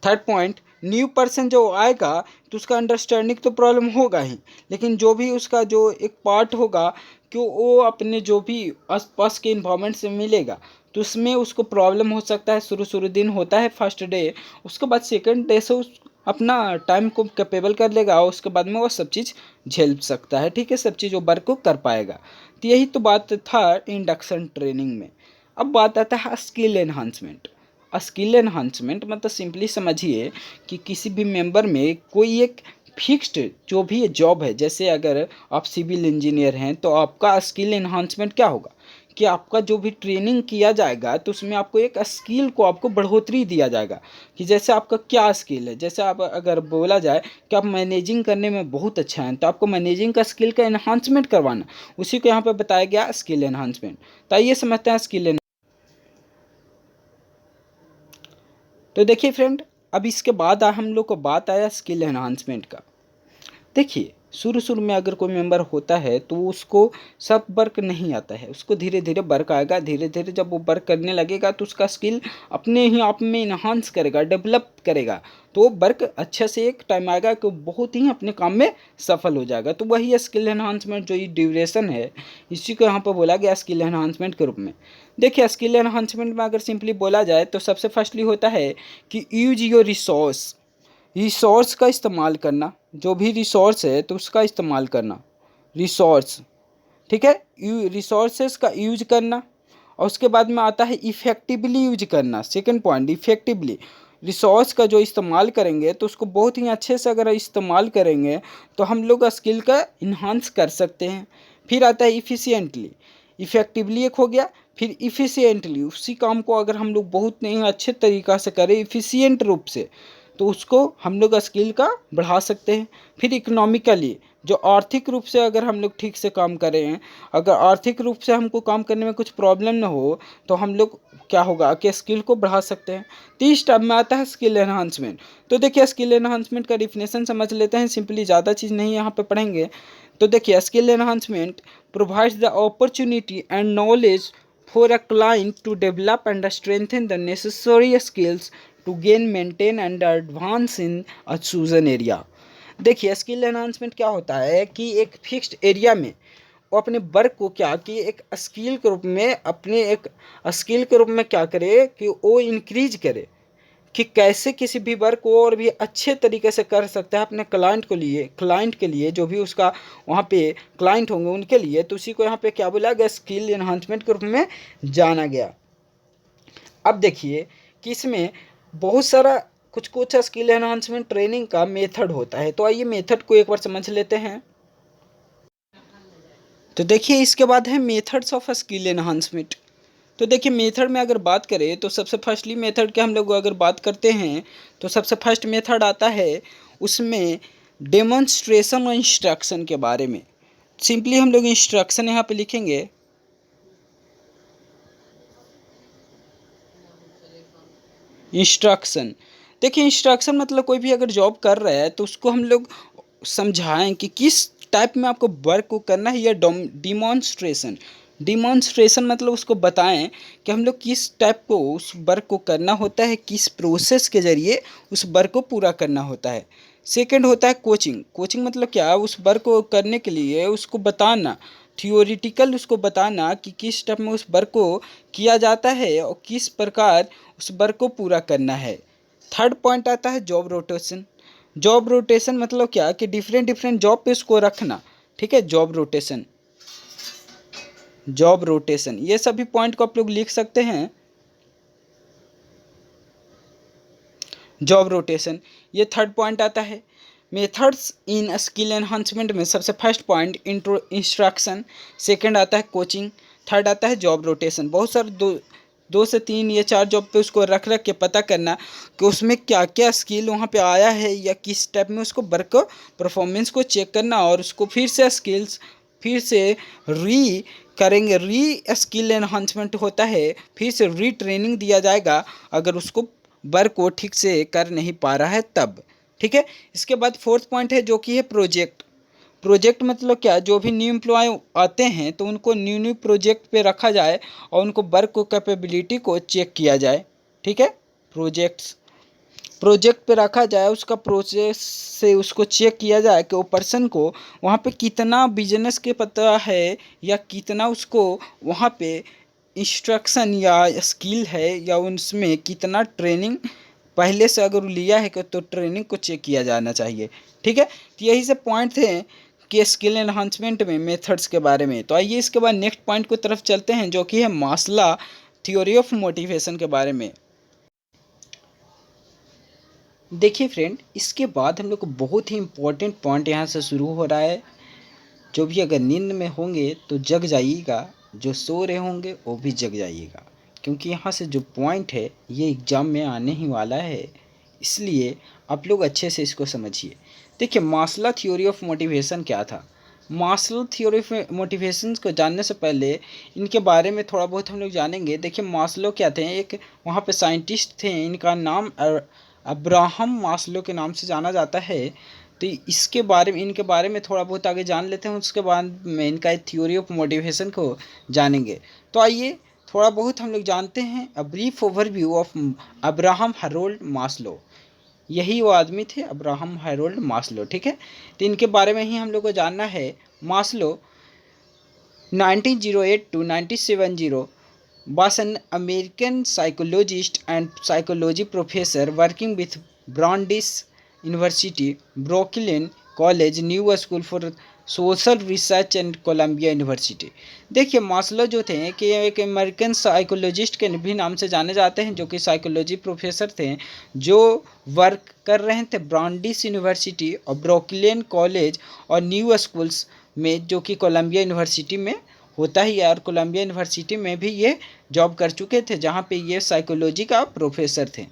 थर्ड पॉइंट, न्यू पर्सन जो आएगा तो उसका अंडरस्टैंडिंग तो प्रॉब्लम होगा ही, लेकिन जो भी उसका जो एक पार्ट होगा कि वो अपने जो भी आसपास के इन्वायरमेंट से मिलेगा, तो उसमें उसको प्रॉब्लम हो सकता है। शुरू दिन होता है फर्स्ट डे, उसके बाद सेकंड डे से उस अपना टाइम को कैपेबल कर लेगा, और उसके बाद में वो सब चीज़ झेल सकता है, ठीक है, सब चीज़ वो वर्क को कर पाएगा। तो यही तो बात था इंडक्शन ट्रेनिंग में। अब बात आता है स्किल एनहांसमेंट। स्किल एनहांसमेंट मतलब सिंपली समझिए कि किसी भी मेंबर में कोई एक फिक्स्ड जो भी जॉब है, जैसे अगर आप सिविल इंजीनियर हैं तो आपका स्किल एनहांसमेंट क्या होगा कि आपका जो भी ट्रेनिंग किया जाएगा तो उसमें आपको एक स्किल को आपको बढ़ोतरी दिया जाएगा, कि जैसे आपका क्या स्किल है। जैसे आप अगर बोला जाए कि आप मैनेजिंग करने में बहुत अच्छा हैं, तो आपको मैनेजिंग का स्किल का एनहांसमेंट करवाना, उसी को यहाँ पर बताया गया स्किल एनहांसमेंट। तो आइए समझते हैं स्किल। तो देखिए फ्रेंड, अब इसके बाद हम लोग को बात आया स्किल एनहांसमेंट का। देखिए शुरू में अगर कोई मेंबर होता है तो उसको सब वर्क नहीं आता है, उसको धीरे धीरे वर्क आएगा, धीरे धीरे जब वो वर्क करने लगेगा तो उसका स्किल अपने ही आप में इन्हांस करेगा, डेवलप करेगा, तो वो वर्क अच्छे से एक टाइम आएगा कि वो बहुत ही अपने काम में सफल हो जाएगा। तो वही स्किल एनहांसमेंट जो ये ड्यूरेशन है, इसी को यहाँ पर बोला गया स्किल एनहांसमेंट के रूप में। देखिए स्किल एनहांसमेंट में अगर सिंपली बोला जाए तो सबसे फर्स्टली होता है कि यूज योर रिसोर्स का इस्तेमाल करना, जो भी रिसोर्स है तो उसका इस्तेमाल करना, रिसोर्स, ठीक है, रिसोर्सेस का यूज करना। और उसके बाद में आता है इफ़ेक्टिवली यूज करना। सेकंड पॉइंट, इफ़ेक्टिवली रिसोर्स का जो इस्तेमाल करेंगे तो उसको बहुत ही अच्छे से अगर इस्तेमाल करेंगे तो हम लोग स्किल का इन्हांस कर सकते हैं। फिर आता है इफ़िशियंटली, इफ़ेक्टिवली एक हो गया, फिर इफ़िशियंटली उसी काम को अगर हम लोग बहुत नहीं अच्छे तरीक़ा से करें इफ़िशियंट रूप से, तो उसको हम लोग स्किल का बढ़ा सकते हैं। फिर इकोनॉमिकली, जो आर्थिक रूप से अगर हम लोग ठीक से काम करें हैं, अगर आर्थिक रूप से हमको काम करने में कुछ प्रॉब्लम ना हो तो हम लोग क्या होगा कि स्किल को बढ़ा सकते हैं। तीस स्टेप में आता है स्किल एनहांसमेंट। तो देखिए स्किल एनहांसमेंट का डिफिनेशन समझ लेते हैं, सिंपली ज़्यादा चीज़ नहीं यहाँ पे पढ़ेंगे। तो देखिए skill enhancement provides the opportunity and knowledge for a client to develop and strengthen the necessary skills to gain, maintain and advance in a chosen area। देखिए स्किल एनहांसमेंट क्या होता है कि एक फिक्स्ड एरिया में वो अपने वर्क को क्या कि एक स्किल के रूप में, अपने एक स्किल के रूप में क्या करे कि वो इंक्रीज करे, कि कैसे किसी भी वर्क को और भी अच्छे तरीके से कर सकता है अपने क्लाइंट के लिए जो भी उसका वहाँ पे क्लाइंट होंगे उनके लिए। तो उसी को यहाँ पे क्या बोला गया, स्किल एनहांसमेंट के रूप में जाना गया। अब देखिए कि इसमें बहुत सारा कुछ स्किल एनहांसमेंट ट्रेनिंग का मेथड होता है, तो आइए मेथड को एक बार समझ लेते हैं। तो देखिए इसके बाद है मेथड्स ऑफ स्किल एनहांसमेंट। तो देखिए मेथड में अगर बात करें तो सबसे फर्स्टली मेथड के हम लोग अगर बात करते हैं तो सबसे फर्स्ट मेथड आता है उसमें डेमोन्स्ट्रेशन और इंस्ट्रक्शन के बारे में। सिंपली हम लोग इंस्ट्रक्शन यहाँ पे लिखेंगे, इंस्ट्रक्शन। देखिए इंस्ट्रक्शन मतलब कोई भी अगर जॉब कर रहा है तो उसको हम लोग समझाएं कि किस टाइप में आपको वर्क को करना है, या डिमॉन्स्ट्रेशन। डिमॉन्स्ट्रेशन मतलब उसको बताएं कि हम लोग किस टाइप को उस वर्क को करना होता है, किस प्रोसेस के ज़रिए उस वर्क को पूरा करना होता है। सेकंड होता है कोचिंग। कोचिंग मतलब क्या, उस वर्क को करने के लिए उसको बताना, थियोरिटिकल उसको बताना कि किस स्टेप में उस वर्क को किया जाता है और किस प्रकार उस वर्क को पूरा करना है। थर्ड पॉइंट आता है जॉब रोटेशन। जॉब रोटेशन मतलब क्या कि डिफरेंट डिफरेंट जॉब पे उसको रखना, ठीक है। जॉब रोटेशन, जॉब रोटेशन, ये सभी पॉइंट को आप लोग लिख सकते हैं। जॉब रोटेशन, ये थर्ड पॉइंट आता है। मेथड्स इन स्किल एनहांसमेंट में सबसे फर्स्ट पॉइंट इंस्ट्रक्शन, सेकंड आता है कोचिंग, थर्ड आता है जॉब रोटेशन। बहुत सारे दो से तीन या चार जॉब पे उसको रख रख के पता करना कि उसमें क्या क्या स्किल वहाँ पे आया है या किस टाइप में उसको वर्क परफॉर्मेंस को चेक करना और उसको फिर से स्किल्स फिर से री करेंगे। री स्किल एनहांसमेंट होता है, फिर से री ट्रेनिंग दिया जाएगा अगर उसको वर्क को ठीक से कर नहीं पा रहा है तब, ठीक है। इसके बाद फोर्थ पॉइंट है जो कि है प्रोजेक्ट। प्रोजेक्ट मतलब क्या, जो भी न्यू एम्प्लॉय आते हैं तो उनको न्यू न्यू प्रोजेक्ट पे रखा जाए और उनको वर्क को कैपेबिलिटी को चेक किया जाए, ठीक है। प्रोजेक्ट पे रखा जाए, उसका प्रोसेस से उसको चेक किया जाए कि वो पर्सन को वहाँ पे कितना बिजनेस के पता है या कितना उसको वहाँ पे इंस्ट्रक्शन या स्किल है या उसमें कितना ट्रेनिंग पहले से अगर लिया है तो ट्रेनिंग को चेक किया जाना चाहिए, ठीक है। तो यही से पॉइंट थे कि स्किल एनहांसमेंट में मेथड्स के बारे में। तो आइए इसके बाद नेक्स्ट पॉइंट की तरफ चलते हैं जो कि है मास्लो थ्योरी ऑफ मोटिवेशन के बारे में। देखिए फ्रेंड, इसके बाद हम लोग को बहुत ही इम्पोर्टेंट पॉइंट यहाँ से शुरू हो रहा है। जो भी अगर नींद में होंगे तो जग जाइएगा, जो सो रहे होंगे वो भी जग जाइएगा, क्योंकि यहाँ से जो पॉइंट है ये एग्ज़ाम में आने ही वाला है, इसलिए आप लोग अच्छे से इसको समझिए। देखिए, मास्लो थ्योरी ऑफ मोटिवेशन क्या था। मास्लो थ्योरी ऑफ मोटिवेशन को जानने से पहले इनके बारे में थोड़ा बहुत हम लोग जानेंगे। देखिए, मास्लो क्या थे, एक वहाँ पे साइंटिस्ट थे, इनका नाम अब्राहम मास्लो के नाम से जाना जाता है। तो इसके बारे में इनके बारे में थोड़ा बहुत आगे जान लेते हैं, उसके बाद में इनका थ्योरी ऑफ मोटिवेशन को जानेंगे। तो आइए थोड़ा बहुत हम लोग जानते हैं a brief overview of Abraham Harold Maslow. यही वो आदमी थे, अब्राहम हैरोल्ड मास्लो, ठीक है। तो इनके बारे में ही हम लोग को जानना है। Maslow 1908 to 1970 was an American psychologist and psychology professor working with Brandeis University, Brooklyn College, New School for social research and Colombia university. देखिए, मास्लो जो थे कि एक अमेरिकन साइकोलॉजिस्ट के भी नाम से जाने जाते हैं, जो कि साइकोलॉजी प्रोफेसर थे, जो वर्क कर रहे थे ब्रांडिस यूनिवर्सिटी और ब्रोकलिन कॉलेज और न्यू स्कूल्स में, जो कि कोलंबिया यूनिवर्सिटी में होता ही है। और कोलंबिया यूनिवर्सिटी में भी ये जॉब कर चुके थे, जहाँ पे ये साइकोलॉजी का प्रोफेसर थे।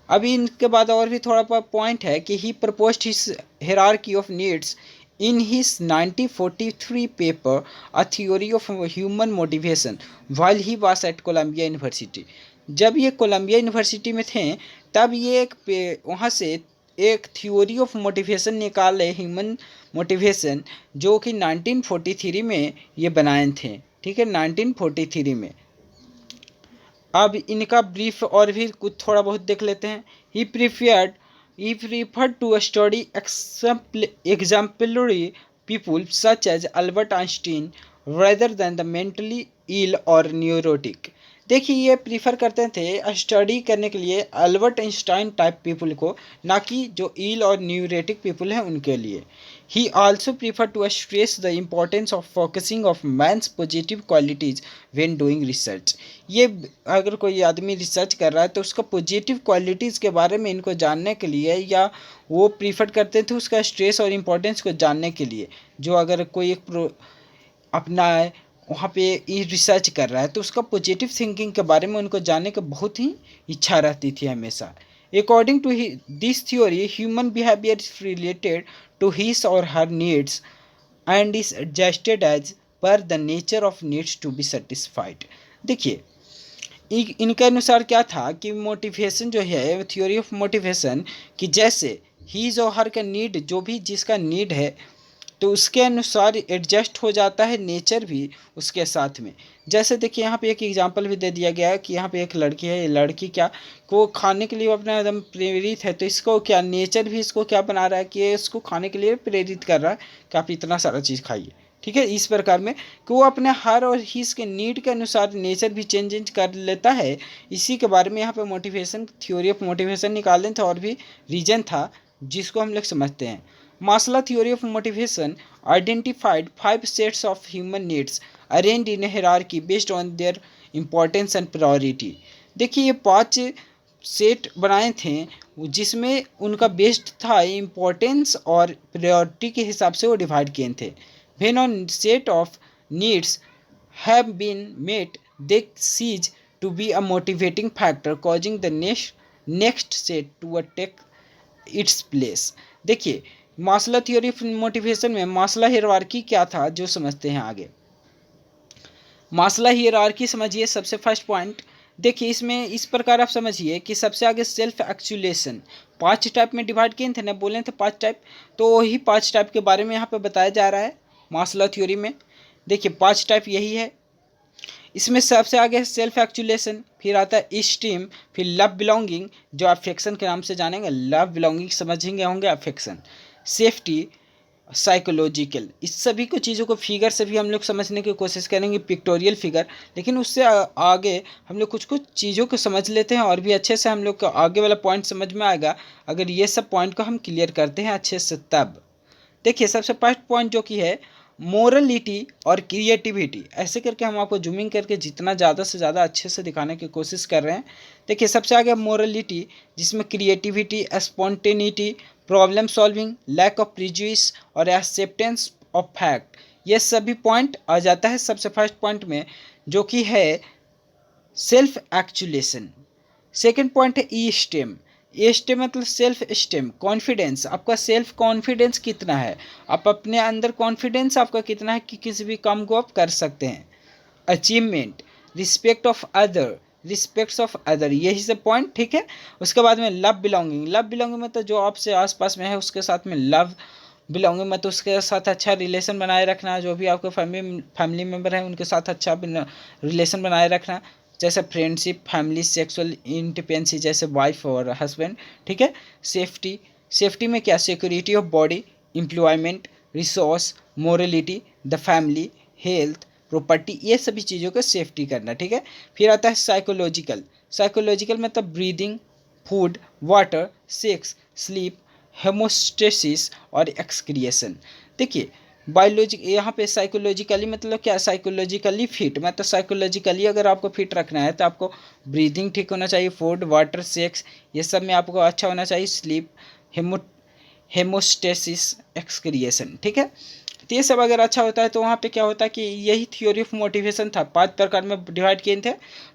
अभी इनके बाद और भी थोड़ा पॉइंट है कि he proposed his hierarchy of needs in his 1943 paper a theory of human motivation while he was at Columbia University. जब ये कोलंबिया यूनिवर्सिटी में थे तब ये वहाँ से एक थ्योरी ऑफ मोटिवेशन निकाले, ह्यूमन मोटिवेशन, जो कि 1943 में ये बनाए थे, ठीक है, 1943 में। अब इनका ब्रीफ और भी कुछ थोड़ा बहुत देख लेते हैं। He preferred to study exemplary people such as Albert Einstein rather than the mentally ill or neurotic. देखिए, ये प्रीफर करते थे स्टडी करने के लिए अल्बर्ट आइंस्टाइन टाइप पीपल को, ना कि जो इल और न्यूरेटिक पीपल हैं उनके लिए। He also prefer to stress the importance of focusing of man's positive qualities when doing research. ये अगर कोई आदमी रिसर्च कर रहा है तो उसका पॉजिटिव क्वालिटीज़ के बारे में इनको जानने के लिए, या वो प्रीफर करते थे उसका स्ट्रेस और इम्पोर्टेंस को जानने के लिए। जो अगर कोई एक अपना वहाँ पे ये रिसर्च कर रहा है तो उसका पॉजिटिव थिंकिंग के बारे में उनको जानने की बहुत ही इच्छा रहती थी हमेशा। According to this theory, human behaviour is related to his or her needs and is adjusted as per the nature of needs to be satisfied. देखिए, इनके अनुसार क्या था कि मोटिवेशन जो है, थ्योरी ऑफ मोटिवेशन, कि जैसे हीज और हर का नीड, जो भी जिसका नीड है तो उसके अनुसार एडजस्ट हो जाता है नेचर भी उसके साथ में। जैसे देखिए, यहाँ पे एक एग्जांपल भी दे दिया गया है कि यहाँ पे एक लड़की है, ये लड़की क्या को खाने के लिए अपना एकदम प्रेरित है, तो इसको क्या नेचर भी इसको क्या बना रहा है कि इसको खाने के लिए प्रेरित कर रहा है कि आप इतना सारा चीज़ खाइए, ठीक है, इस प्रकार में कि वो अपने हर और हिस के नीड के अनुसार नेचर भी चेंज कर लेता है। इसी के बारे में यहाँ पे मोटिवेशन, थ्योरी ऑफ मोटिवेशन निकालने थे और भी रीजन था जिसको हम लोग समझते हैं। Maslow theory of motivation identified 5 sets of human needs arranged in hierarchy based on their importance and priority. देखिए ये 5 सेट बनाए थे जिसमें उनका बेस्ड था इम्पोर्टेंस और प्रायोरिटी के हिसाब से वो डिवाइड किए थे। When a set of needs have been met, they cease to be a motivating factor, causing the next set to take its place. देखिए मास्लो थ्योरी ऑफ मोटिवेशन में मास्लो हायरार्की क्या था जो समझते हैं आगे। मास्लो हायरार्की समझिए, सबसे फर्स्ट पॉइंट देखिए इसमें इस प्रकार आप समझिए कि सबसे आगे सेल्फ एक्चुलेशन 5 टाइप में डिवाइड किए थे ना, बोले थे 5 टाइप, तो वही 5 टाइप के बारे में यहाँ पे बताया जा रहा है मास्लो थ्योरी में। देखिए 5 टाइप यही है। इसमें सबसे आगे है सेल्फ एक्चुलेशन, फिर आता है इस्टीम, फिर लव बिलोंगिंग जो अफेक्शन के नाम से जानेंगे, लव बिलोंगिंग समझेंगे होंगे, अफेक्शन, सेफ्टी, साइकोलॉजिकल। इस सभी को चीज़ों को फिगर से भी हम लोग समझने की कोशिश करेंगे, पिक्टोरियल फिगर, लेकिन उससे आगे हम लोग कुछ कुछ चीज़ों को समझ लेते हैं और भी अच्छे से हम लोग को आगे वाला पॉइंट समझ में आएगा अगर ये सब पॉइंट को हम क्लियर करते हैं अच्छे से तब। देखिए सबसे फर्स्ट पॉइंट जो कि है मोरलिटी और क्रिएटिविटी, ऐसे करके हम आपको जूमिंग करके जितना ज़्यादा से ज़्यादा अच्छे से दिखाने की कोशिश कर रहे हैं। देखिए सबसे आगे मोरलिटी जिसमें creativity, spontaneity, problem solving, lack of prejudice और एक्सेप्टेंस ऑफ फैक्ट, ये सभी पॉइंट आ जाता है सबसे फर्स्ट पॉइंट में जो कि है सेल्फ एक्चुलेशन। सेकेंड पॉइंट है ई स्टेम। ये स्टेम मतलब सेल्फ स्टेम, कॉन्फिडेंस, आपका सेल्फ कॉन्फिडेंस कितना है, आप अपने अंदर कॉन्फिडेंस आपका कितना है कि किसी भी काम को आप कर सकते हैं। Achievement, respect of other, respects of other, यही सब पॉइंट, ठीक है। उसके बाद में लव बिलोंगिंग, लव बिलोंगिंग मतलब जो आपसे आसपास में है उसके साथ में लव बिलोंगिंग मतलब उसके साथ अच्छा रिलेशन बनाए रखना, जो भी आपके फैमिली मेम्बर हैं उनके साथ अच्छा रिलेशन बनाए रखना, जैसे फ्रेंडशिप, फैमिली, सेक्सुअल इंडिपेंडेंसी जैसे वाइफ और हस्बैंड, ठीक है। सेफ्टी, सेफ्टी में क्या, security of body, employment, resource, morality, the family, health, property, ये सभी चीज़ों का सेफ्टी करना, ठीक है। फिर आता है साइकोलॉजिकल, साइकोलॉजिकल मतलब breathing, food, water, sex, sleep, homeostasis और एक्सक्रिएशन। देखिए बायोलॉजी यहाँ पे साइकोलॉजिकली मतलब क्या, साइकोलॉजिकली फिट मतलब साइकोलॉजिकली अगर आपको फिट रखना है तो आपको ब्रीदिंग ठीक होना चाहिए, फूड, वाटर, सेक्स, ये सब में आपको अच्छा होना चाहिए, स्लीप, हेमोस्टेसिस, एक्सक्रिएशन, ठीक है। तो ये सब अगर अच्छा होता है तो वहाँ पे क्या होता है कि यही थ्योरी ऑफ मोटिवेशन था, 5 प्रकार में डिवाइड किए थे।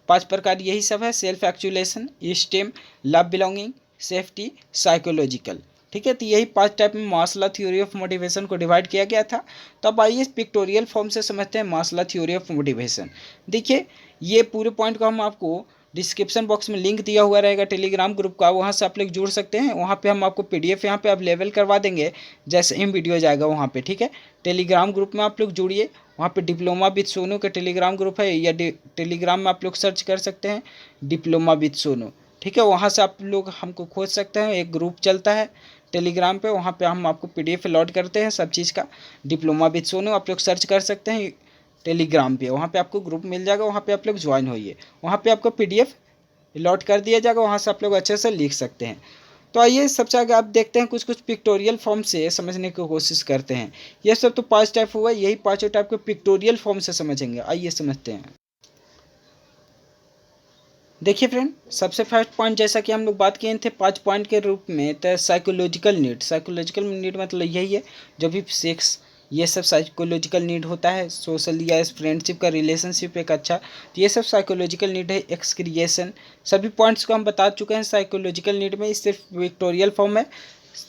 5 प्रकार यही सब है, self actualisation, esteem, love belonging, safety, psychological, ठीक है। तो यही 5 टाइप में मास्लो थ्योरी ऑफ मोटिवेशन को डिवाइड किया गया था। तो अब आइए पिक्टोरियल फॉर्म से समझते हैं मास्लो थ्योरी ऑफ मोटिवेशन। देखिए ये पूरे पॉइंट को हम आपको डिस्क्रिप्शन बॉक्स में लिंक दिया हुआ रहेगा टेलीग्राम ग्रुप का, वहाँ से आप लोग जुड़ सकते हैं। वहाँ पे हम आपको PDF यहाँ पे अवेलेबल करवा देंगे जैसे ही वीडियो जाएगा वहाँ पे, ठीक है। टेलीग्राम ग्रुप में आप लोग जुड़िए, वहाँ पे डिप्लोमा विद सोनू का टेलीग्राम ग्रुप है, या टेलीग्राम में आप लोग सर्च कर सकते हैं डिप्लोमा विद सोनू, ठीक है। वहाँ से आप लोग हमको खोज सकते हैं, एक ग्रुप चलता है टेलीग्राम पे, वहाँ पे हम आपको PDF लॉट करते हैं सब चीज़ का, डिप्लोमा विद सोनू आप लोग सर्च कर सकते हैं टेलीग्राम पे, वहाँ पे आपको ग्रुप मिल जाएगा, वहाँ पे आप लोग ज्वाइन होइए, वहाँ पे आपको PDF लॉट कर दिया जाएगा, वहाँ से आप लोग अच्छे से लिख सकते हैं। तो आइए सबसे आगे आप देखते हैं कुछ कुछ पिक्टोरियल फॉर्म से समझने की कोशिश करते हैं। ये सब तो 5 टाइप हुआ, यही 5 टाइप के पिक्टोरियल फॉर्म से समझेंगे, आइए समझते हैं। देखिए फ्रेंड, सबसे फर्स्ट पॉइंट जैसा कि हम लोग बात किए थे 5 पॉइंट के रूप में, तो साइकोलॉजिकल नीड, साइकोलॉजिकल नीड मतलब यही है जो भी सेक्स, ये सब साइकोलॉजिकल नीड होता है, सोशल या फ्रेंडशिप का रिलेशनशिप एक अच्छा, तो ये सब साइकोलॉजिकल नीड है। एक्सक्रिएशन, सभी पॉइंट्स को हम बता चुके हैं साइकोलॉजिकल नीड में, सिर्फ विक्टोरियल फॉर्म है,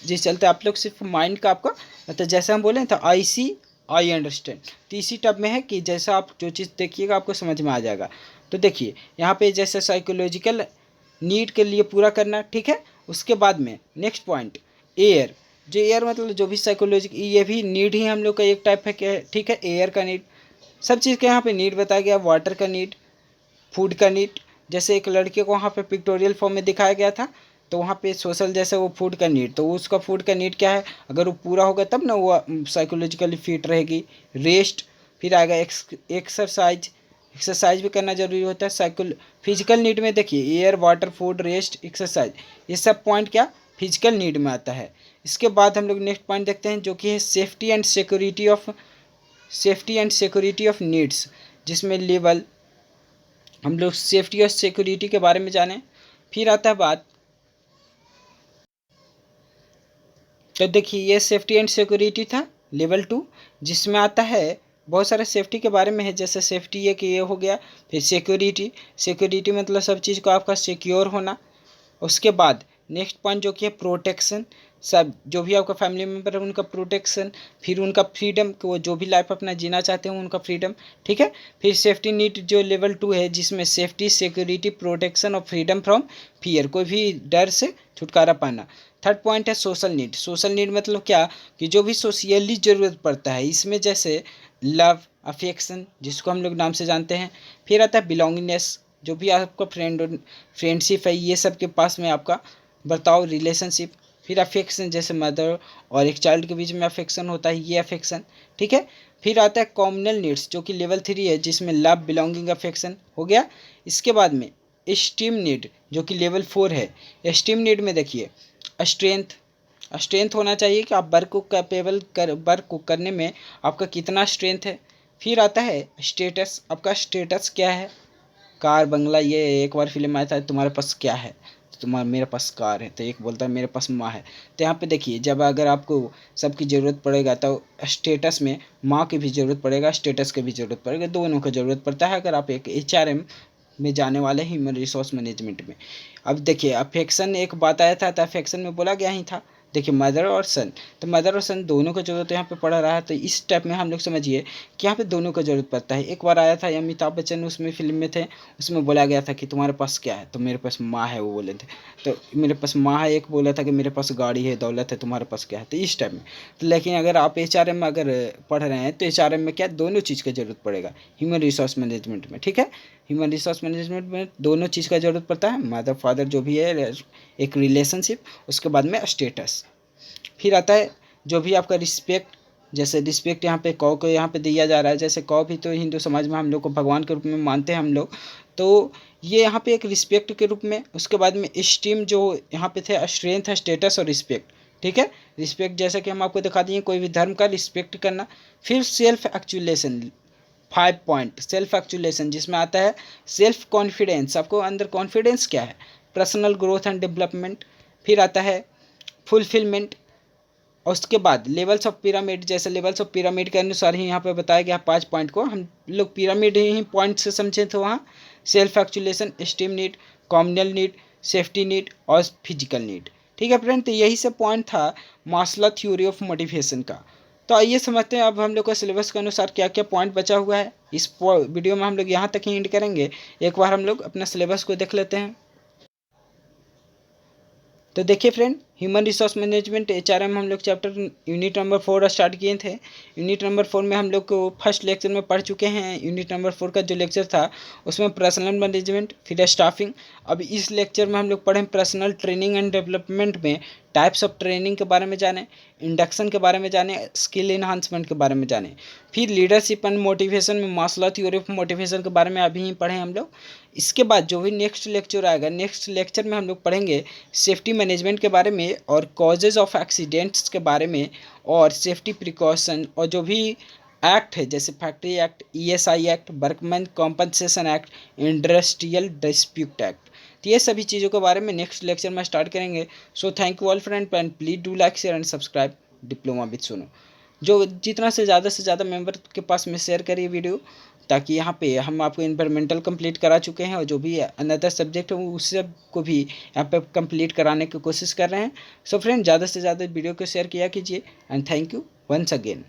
जिस चलते आप लोग सिर्फ माइंड का आपका मतलब जैसे हम बोले तो आई सी आई अंडरस्टैंड, तो इसी टब में है कि जैसा आप जो चीज़ देखिएगा आपको समझ में आ जाएगा। तो देखिए यहाँ पे जैसे साइकोलॉजिकल नीड के लिए पूरा करना, ठीक है। उसके बाद में नेक्स्ट पॉइंट एयर, जो एयर मतलब जो भी साइकोलॉजिकल, ये भी नीड ही हम लोग का एक टाइप है, ठीक है। एयर का नीड, सब चीज़ का यहाँ पे नीड बताया गया, वाटर का नीड, फूड का नीड, जैसे एक लड़के को वहाँ पे पिक्टोरियल फॉर्म में दिखाया गया था तो वहाँ पे सोशल जैसे वो फूड का नीड, तो उसका फूड का नीड क्या है, अगर वो पूरा होगा तब ना वो साइकोलॉजिकली फिट रहेगी। रेस्ट, फिर आएगा एक्सरसाइज, एक्सरसाइज भी करना जरूरी होता है। फिजिकल नीड में देखिए air, water, food, rest, exercise, ये सब पॉइंट क्या फिजिकल नीड में आता है। इसके बाद हम लोग नेक्स्ट पॉइंट देखते हैं जो कि है safety and security of needs, जिसमें लेवल हम लोग सेफ्टी और सिक्योरिटी के बारे में जाने। फिर आता है बात, तो देखिए ये सेफ्टी एंड सिक्योरिटी था लेवल 2, जिसमें आता है बहुत सारे सेफ्टी के बारे में है, जैसे सेफ्टी ये कि ये हो गया। फिर सिक्योरिटी, सिक्योरिटी मतलब सब चीज़ को आपका सिक्योर होना। उसके बाद नेक्स्ट पॉइंट जो कि है प्रोटेक्शन, सब जो भी आपका फैमिली मेम्बर है उनका प्रोटेक्शन। फिर उनका फ्रीडम, वो जो भी लाइफ अपना जीना चाहते हैं उनका फ्रीडम, ठीक है। फिर सेफ्टी नीड जो लेवल 2 है, जिसमें सेफ्टी, सिक्योरिटी, प्रोटेक्शन और फ्रीडम फ्रॉम फियर, कोई भी डर से छुटकारा पाना। थर्ड पॉइंट है सोशल नीड। सोशल नीड मतलब क्या, कि जो भी सोशियली ज़रूरत पड़ता है, इसमें जैसे लव, अफेक्शन, जिसको हम लोग नाम से जानते हैं। फिर आता है बिलोंगिंगनेस, जो भी आपका फ्रेंडशिप है, ये सब के पास में आपका बर्ताव, रिलेशनशिप। फिर अफेक्शन, जैसे मदर और एक चाइल्ड के बीच में अफेक्शन होता है, ये अफेक्शन, ठीक है। फिर आता है कॉम्युनल नीड्स, जो कि लेवल 3 है, जिसमें लव, बिलोंगिंग, अफेक्शन हो गया। इसके बाद में एस्टीम नीड, जो कि लेवल 4 है। एस्टीम नीड में देखिए स्ट्रेंथ, स्ट्रेंथ होना चाहिए कि आप वर्क को करने में आपका कितना स्ट्रेंथ है। फिर आता है स्टेटस, आपका स्टेटस क्या है, कार, बंगला, ये एक बार फिल्म आया था तुम्हारे पास क्या है, तो तुम्हारा मेरे पास कार है, तो एक बोलता है मेरे पास माँ है। तो यहाँ पे देखिए जब अगर आपको सबकी ज़रूरत पड़ेगा तो स्टेटस में माँ की भी ज़रूरत पड़ेगा, स्टेटस की भी ज़रूरत पड़ेगा, दोनों की ज़रूरत पड़ता है अगर आप एक HRM में जाने वाले ह्यूमन रिसोर्स मैनेजमेंट में। अब देखिए अफेक्शन एक बात आया था, तो अफेक्शन में बोला गया ही था, देखिए मदर और सन, तो मदर और सन दोनों को जरूरत यहाँ पे पड़ रहा है। तो इस टाइप में हम लोग समझिए कि यहाँ पे दोनों को जरूरत पड़ता है। एक बार आया था अमिताभ बच्चन उसमें फिल्म में थे, उसमें बोला गया था कि तुम्हारे पास क्या है, तो मेरे पास माँ है, वो बोले थे। तो मेरे पास माँ है, एक बोला था कि मेरे पास गाड़ी है, दौलत है, तुम्हारे पास क्या है, तो इस टाइप में। तो लेकिन अगर आप HRM में अगर पढ़ रहे हैं तो HRM में क्या दोनों चीज़ की जरूरत पड़ेगा, ह्यूमन रिसोर्स मैनेजमेंट में, ठीक है। ह्यूमन रिसोर्स मैनेजमेंट में दोनों चीज़ का जरूरत पड़ता है, मदर फादर जो भी है, एक रिलेशनशिप, उसके बाद में स्टेटस। फिर आता है जो भी आपका रिस्पेक्ट, जैसे रिस्पेक्ट यहाँ पे कौ को यहाँ पे दिया जा रहा है, जैसे कौ भी तो हिंदू समाज में हम लोग को भगवान के रूप में मानते हैं हम लोग, तो ये यहाँ पे एक रिस्पेक्ट के रूप में। उसके बाद में स्टीम जो यहाँ पे थे, स्ट्रेंथ है, स्टेटस और रिस्पेक्ट, ठीक है। रिस्पेक्ट जैसे कि हम आपको दिखा दिए, कोई भी धर्म का रिस्पेक्ट करना। फिर सेल्फ एक्चुलेशन, 5 पॉइंट सेल्फ एक्चुलेशन, जिसमें आता है सेल्फ कॉन्फिडेंस, आपको अंदर कॉन्फिडेंस क्या है, पर्सनल ग्रोथ एंड डेवलपमेंट। फिर आता है फुलफिलमेंट। और उसके बाद लेवल्स ऑफ पिरामिड, जैसे लेवल्स ऑफ पिरामिड के अनुसार ही यहाँ पे बताया गया 5 पॉइंट को हम लोग पिरामिड ही पॉइंट से समझे थे वहाँ। Self actualisation, esteem need, communal need, safety need और फिजिकल नीड, ठीक है फ्रेंड। तो यही सब पॉइंट था मास्लो थ्योरी ऑफ मोटिवेशन का। तो आइए समझते हैं अब हम लोग का सिलेबस के अनुसार क्या क्या पॉइंट बचा हुआ है। इस वीडियो में हम लोग यहाँ तक ही एंड करेंगे, एक बार हम लोग अपना सिलेबस को देख लेते हैं। तो देखिए friend, human resource management HRM हम लोग चैप्टर यूनिट नंबर 4 स्टार्ट किए थे। यूनिट नंबर 4 में हम लोग को फर्स्ट लेक्चर में पढ़ चुके हैं। यूनिट नंबर 4 का जो लेक्चर था उसमें पर्सनल मैनेजमेंट, फिर स्टाफिंग। अब इस लेक्चर में हम लोग पढ़ें पर्सनल ट्रेनिंग एंड डेवलपमेंट में टाइप्स ऑफ ट्रेनिंग के बारे में जाने, इंडक्शन के बारे में जाने, स्किल इन्हांसमेंट के बारे में जाने। फिर लीडरशिप एंड मोटिवेशन में मास्लो थ्योरी ऑफ मोटिवेशन के बारे में अभी ही पढ़ें हम लोग। इसके बाद जो भी नेक्स्ट लेक्चर आएगा, नेक्स्ट लेक्चर में हम लोग पढ़ेंगे सेफ्टी मैनेजमेंट के बारे में और कॉजेज़ ऑफ एक्सीडेंट्स के बारे में और सेफ्टी प्रिकॉशन और जो भी एक्ट है जैसे factory act, ESI act, workman compensation act, industrial dispute act, तो ये सभी चीज़ों के बारे में नेक्स्ट लेक्चर में स्टार्ट करेंगे। So thank you all friend and please do like share and subscribe diploma with Sonu. जो जितना से ज़्यादा मेंबर के पास में शेयर करिए वीडियो, ताकि यहाँ पे हम आपको इन्वायरमेंटल कंप्लीट करा चुके हैं और जो भी अनदर सब्जेक्ट है उस सब को भी यहाँ पे कंप्लीट कराने की कोशिश कर रहे हैं। सो फ्रेंड ज़्यादा से ज़्यादा वीडियो को शेयर किया कीजिए and thank you once again.